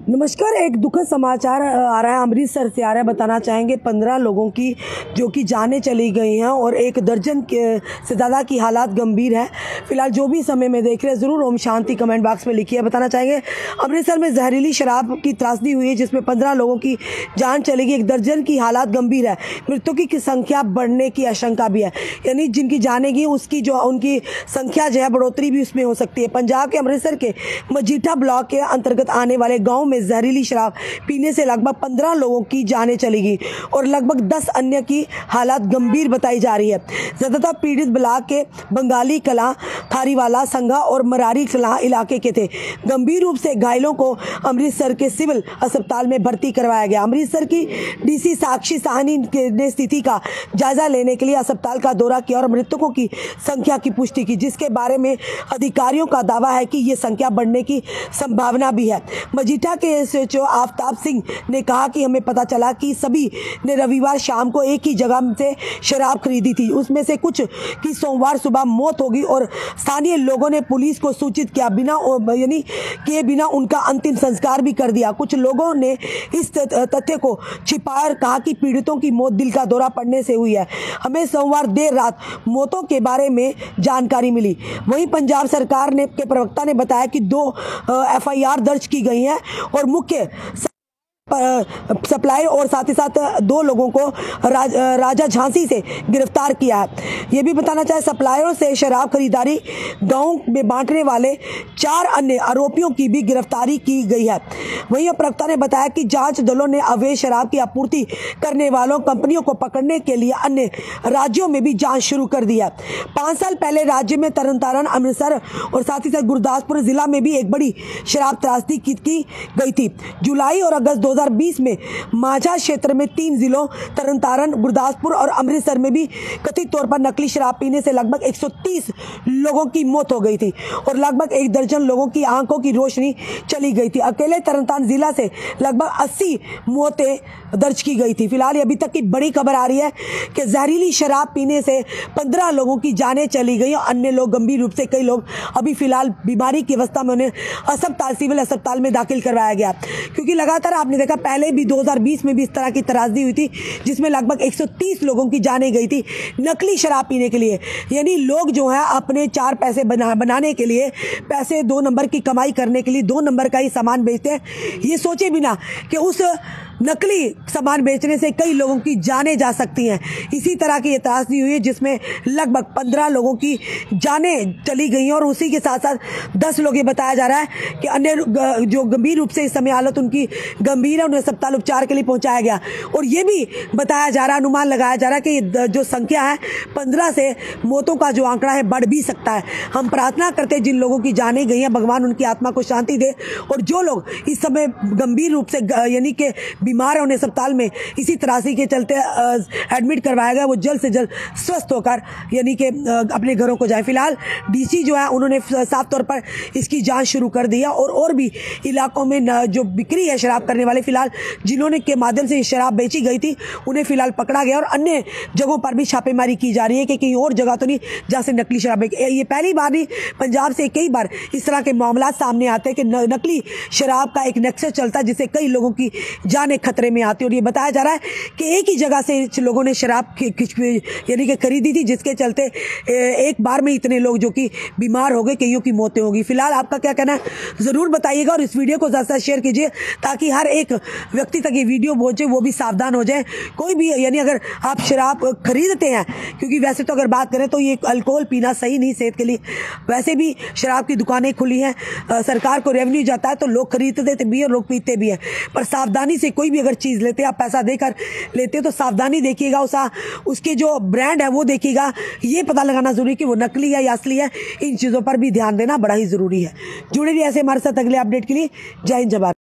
नमस्कार। एक दुखद समाचार आ रहा है, अमृतसर से आ रहा है। बताना चाहेंगे 15 लोगों की जो कि जानें चली गई हैं और 1 दर्जन से ज़्यादा की हालात गंभीर है। फिलहाल जो भी समय में देख रहे हैं ज़रूर ओम शांति कमेंट बॉक्स में लिखिए। बताना चाहेंगे अमृतसर में जहरीली शराब की त्रासदी हुई है जिसमें 15 लोगों की जान चली गई, 1 दर्जन की हालात गंभीर है। मृतकों की संख्या बढ़ने की आशंका भी है, यानी जिनकी जानें गई उसकी जो उनकी संख्या जो है बढ़ोतरी भी उसमें हो सकती है। पंजाब के अमृतसर के मजीठा ब्लॉक के अंतर्गत आने वाले गाँव में जहरीली शराब पीने से लगभग 15 लोगों की जानें चली गई और लगभग 10 अन्य की हालत गंभीर बताई जा रही है। ज्यादातर पीड़ित ब्लॉक के बंगाली कला, थारीवाला, संघा और मरारी कला इलाके के थे। गंभीर रूप से घायलों को अमृतसर के सिविल अस्पताल में भर्ती करवाया गया। अमृतसर की डीसी साक्षी साहनी ने स्थिति का जायजा लेने के लिए अस्पताल का दौरा किया और मृतकों की संख्या की पुष्टि की, जिसके बारे में अधिकारियों का दावा है कि ये संख्या बढ़ने की संभावना भी है। मजीठा के एसएचओ आफ्ताब सिंह ने कहा कि हमें पता चला कि सभी ने रविवार शाम को एक ही जगह से शराब खरीदी थी। उसमें से कुछ की सोमवार सुबह मौत हो गई और स्थानीय लोगों ने पुलिस को सूचित किया, बिना उनका अंतिम संस्कार भी कर दिया। कुछ लोगों ने इस तथ्य को छिपाया और कहा कि पीड़ितों की मौत दिल का दौरा पड़ने से हुई है। हमें सोमवार देर रात मौतों के बारे में जानकारी मिली। वहीं पंजाब सरकार के प्रवक्ता ने बताया कि 2 एफआईआर दर्ज की गई हैं और मुख्य सप्लायर और साथ ही साथ 2 लोगों को राजा झांसी से गिरफ्तार किया है। ये भी बताना चाहे सप्लायरों से शराब खरीदारी गांव में बांटने वाले 4 अन्य आरोपियों की भी गिरफ्तारी की गई है। वहीं प्रवक्ता ने बताया कि जांच दलों ने अवैध शराब की आपूर्ति करने वालों कंपनियों को पकड़ने के लिए अन्य राज्यों में भी जांच शुरू कर दी है। 5 साल पहले राज्य में तरनतारन, अमृतसर और साथ ही साथ गुरदासपुर जिला में भी एक बड़ी शराब त्रासदी की गई थी। जुलाई और अगस्त 2020 में माझा क्षेत्र में 3 जिलों तरनतारन, गुरदासपुर और अमृतसर में भी कथित तौर पर नकली शराब पीने से लगभग 130 लोगों की मौत हो गई थी और लगभग 1 दर्जन लोगों की आंखों की रोशनी चली गई थी। अकेले तरनतारन जिला से लगभग 80 मौतें दर्ज की गई थी। फिलहाल अभी तक की बड़ी खबर आ रही है कि जहरीली शराब पीने से 15 लोगों की जानें चली गई और अन्य लोग गंभीर रूप से, कई लोग अभी फिलहाल बीमारी की अवस्था में उन्हें सिविल अस्पताल में दाखिल करवाया गया। क्योंकि लगातार आपने देखा पहले भी 2020 में भी इस तरह की त्रासदी हुई थी जिसमें लगभग 130 लोगों की जानें गई थी नकली शराब पीने के लिए। यानी लोग जो है अपने 4 पैसे बनाने के लिए, पैसे 2 नंबर की कमाई करने के लिए 2 नंबर का ही सामान बेचते हैं, ये सोचे बिना कि उस नकली सामान बेचने से कई लोगों की जानें जा सकती हैं। इसी तरह की ये त्रासदी हुई है जिसमें लगभग 15 लोगों की जानें चली गई और उसी के साथ साथ 10 लोग, ये बताया जा रहा है कि अन्य जो गंभीर रूप से इस समय हालत उनकी गंभीर है, उन्हें अस्पताल उपचार के लिए पहुंचाया गया। और ये भी बताया जा रहा है, अनुमान लगाया जा रहा है कि जो संख्या है 15 से मौतों का जो आंकड़ा है बढ़ भी सकता है। हम प्रार्थना करते हैं जिन लोगों की जानें गई हैं भगवान उनकी आत्मा को शांति दे और जो लोग इस समय गंभीर रूप से यानी कि बीमार है उन्हें अस्पताल में इसी त्रासदी के चलते एडमिट करवाया गया, वो जल्द से जल्द स्वस्थ होकर यानी कि अपने घरों को जाए। फिलहाल डीसी जो है उन्होंने साफ तौर पर इसकी जांच शुरू कर दी है और भी इलाकों में जो बिक्री है शराब करने वाले, फिलहाल जिन्होंने के माध्यम से शराब बेची गई थी उन्हें फिलहाल पकड़ा गया और अन्य जगहों पर भी छापेमारी की जा रही है कि कहीं और जगह तो नहीं जहां से नकली शराब। ये पहली बार नहीं, पंजाब से कई बार इस तरह के मामला सामने आते हैं कि नकली शराब का एक नेक्सस चलता है जिससे कई लोगों की जानें खतरे में आती है। और ये बताया जा रहा है कि एक ही जगह से लोगों ने शराब यानी कि खरीदी थी जिसके चलते एक बार में इतने लोग जो कि बीमार हो गए, कईयों की मौतें हो गई। फिलहाल आपका क्या कहना है जरूर बताइएगा और इस वीडियो को ज़्यादा शेयर कीजिए ताकि हर एक व्यक्ति तक ये वीडियो पहुंचे, वो भी सावधान हो जाए। कोई भी यानी अगर आप शराब खरीदते हैं, क्योंकि वैसे तो अगर बात करें तो ये अल्कोहल पीना सही नहीं सेहत के लिए, वैसे भी शराब की दुकानें खुली हैं, सरकार को रेवेन्यू जाता है तो लोग खरीदते भी और लोग पीते भी हैं। पर सावधानी से कोई भी अगर चीज़ लेते हैं, आप पैसा देकर लेते हैं तो सावधानी देखिएगा, उसके जो ब्रांड है वो देखिएगा, ये पता लगाना जरूरी है कि वो नकली है या असली है। इन चीज़ों पर भी ध्यान देना बड़ा ही जरूरी है। जुड़े रहिए ऐसे हमारे साथ अगले अपडेट के लिए। जय हिंद, जय भारत।